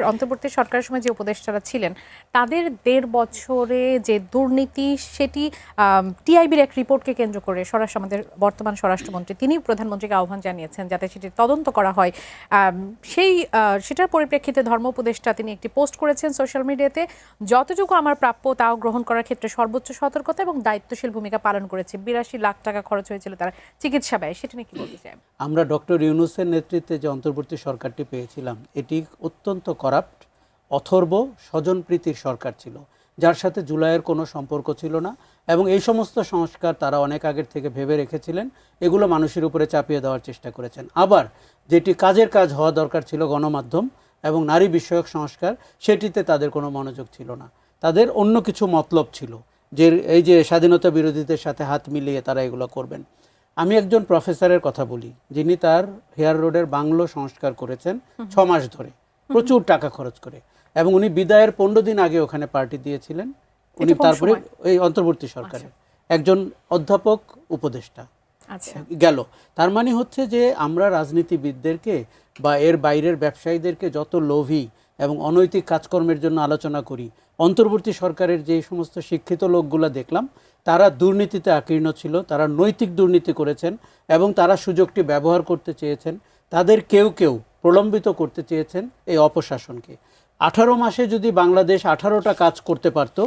অন্তর্বর্তী সরকারের সময় যে উপদেষ্টারা ছিলেন তাদের ১.৫ বছরে যে দুর্নীতি সেটি টিআইবির এক রিপোর্টকে কেন্দ্র করে আমাদের বর্তমান স্বরাষ্ট্রমন্ত্রী তিনি প্রধানমন্ত্রীকে আহ্বান জানিয়েছেন যাতে সেটি তদন্ত করা হয়। সেটার পরিপ্রেক্ষিতে ধর্ম উপদেষ্টা তিনি একটি পোস্ট করেছেন সোশ্যাল মিডিয়াতে, যতটুকু আমার প্রাপ্য তাও গ্রহণ করার ক্ষেত্রে সর্বোচ্চ সতর্কতা এবং দায়িত্বশীল ভূমিকা পালন করেছে। ৮২ লাখ টাকা খরচ হয়েছিল তার চিকিৎসা ব্যয়, সেটা নিয়ে কি বলতে চাই? আমরা ডক্টর ইউনূসের নেতৃত্বে যে অন্তর্বর্তী সরকারটি পেয়েছিলাম এটি অত্যন্ত করাপ্ট, অথর্ব, স্বজনপ্রীতির সরকার ছিল, যার সাথে জুলাইয়ের কোনো সম্পর্ক ছিল না। এবং এই সমস্ত সংস্কার তারা অনেক আগের থেকে ভেবে রেখেছিলেন, এগুলো মানুষের উপরে চাপিয়ে দেওয়ার চেষ্টা করেছেন। আবার যেটি কাজের কাজ হওয়া দরকার ছিল, গণমাধ্যম এবং নারী বিষয়ক সংস্কার, সেটিতে তাদের কোনো মনোযোগ ছিল না। তাদের অন্য কিছু মতলব ছিল, যে এই যে স্বাধীনতা বিরোধীদের সাথে হাত মিলিয়ে তারা এগুলো করবেন। আমি একজন প্রফেসরের কথা বলি, যিনি তার হেয়ার রোডের বাংলো সংস্কার করেছেন 6 মাস ধরে, প্রচুর টাকা খরচ করে, এবং উনি বিদায়ের 15 দিন আগে ওখানে পার্টি দিয়েছিলেন। উনি তারপরে এই অন্তর্বর্তী সরকারের একজন অধ্যাপক উপদেষ্টা গেল। তার মানে হচ্ছে যে আমরা রাজনীতিবিদদেরকে বা এর বাইরের ব্যবসায়ীদেরকে যত লোভী এবং অনৈতিক কাজকর্মের জন্য আলোচনা করি, অন্তর্বর্তী সরকারের যে সমস্ত শিক্ষিত লোকগুলো দেখলাম তারা দুর্নীতিতে আকীর্ণ ছিল, তারা নৈতিক দুর্নীতি করেছেন এবং তারা সুযোগটি ব্যবহার করতে চেয়েছেন। তাদের কেউ কেউ প্রলম্বিত করতে চেয়েছেন এই অপশাসনকে। 18 মাসে যদি বাংলাদেশ 18টা কাজ করতে পারত,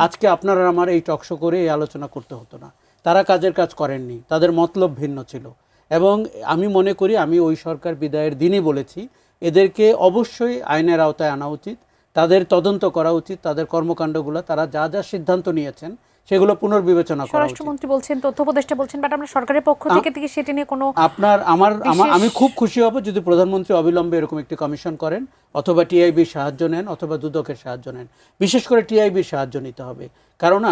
আজকে আপনারা আমার এই টকশো করে এই আলোচনা করতে হতো না। তারা কাজের কাজ করেননি, তাদের মতলব ভিন্ন ছিল। এবং আমি মনে করি, আমি ওই সরকার বিদায়ের দিনই বলেছি, এদেরকে অবশ্যই আইনের আওতায় আনা উচিত, তাদের তদন্ত করা উচিত, তাদের কর্মকাণ্ডগুলো তারা যা যা সিদ্ধান্ত নিয়েছেন সেগুলো পুনর্বিবেচনা করা উচিত। স্বরাষ্ট্রমন্ত্রী বলছেন, তথ্য উপদেষ্টা বলছেন, বাট আমরা সরকারের পক্ষ থেকে সেটা নিয়ে কোনো আমি খুব খুশি হব যদি প্রধানমন্ত্রী অবিলম্বে এরকম একটি কমিশন করেন, অথবা টিআইবির সাহায্য নেন, অথবা দুদকের সাহায্য নেন। বিশেষ করে টিআইবির সাহায্য নিতে হবে, কারণ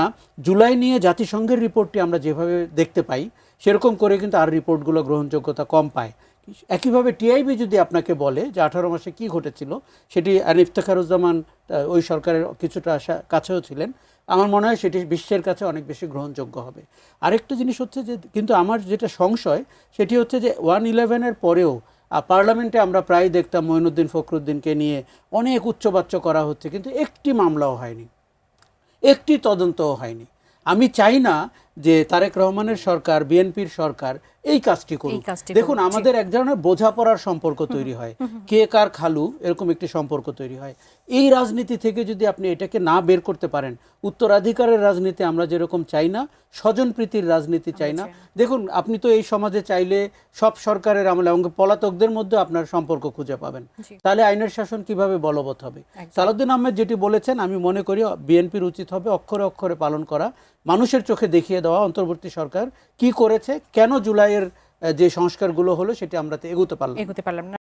জুলাই নিয়ে জাতিসংঘের রিপোর্টটি আমরা যেভাবে দেখতে পাই সেরকম করে কিন্তু আর রিপোর্টগুলো গ্রহণযোগ্যতা কম পায়। একইভাবে টিআইবি যদি আপনাকে বলে যে 18 মাসে কি ঘটেছিল, সেটি ইফতেখারুজ্জামান ওই সরকারের কিছুটা কাছেও ছিলেন, আমার মনে হয় সেটি বিশ্বের কাছে অনেক বেশি গ্রহণযোগ্য হবে। আরেকটা জিনিস হচ্ছে যে, কিন্তু আমার যেটা সংশয় সেটি হচ্ছে যে 1/11-এর পরেও পার্লামেন্টে আমরা প্রায় দেখতাম মঈনুদ্দিন ফখরুদ্দিনকে নিয়ে অনেক উচ্চবাচ্য করা হচ্ছে, কিন্তু একটি মামলাও হয়নি, একটি তদন্তও হয়নি। আমি চাই না যে তারেক রহমানের সরকার, বিএনপির সরকার এই কাজটি করুক। দেখুন, আমাদের এক ধরনের বোঝাপড়ার সম্পর্ক তৈরি হয়, কে কার খালু, এরকম একটি সম্পর্ক তৈরি হয়। এই রাজনীতি থেকে যদি আপনি এটাকে না বের করতে পারেন, উত্তরাধিকারের রাজনীতি আমরা যেরকম চাই না, স্বজনপ্রীতির রাজনীতি চাই না। দেখুন, আপনি তো এই সমাজে চাইলে সব সরকারের আমলে এবং পলাতকদের মধ্যে আপনার সম্পর্ক খুঁজে পাবেন, তাহলে আইনের শাসন কিভাবে বলবৎ হবে? সালাউদ্দিন আহমেদ যেটি বলেছেন, আমি মনে করি বিএনপির উচিত হবে অক্ষরে অক্ষরে পালন করা, মানুষের চোখে দেখিয়ে দেওয়া অন্তর্বর্তী সরকার কি করেছে, কেন জুলাইয়ের যে সংস্কারগুলো হলো সেটি আমরা এগোতে পারলাম না।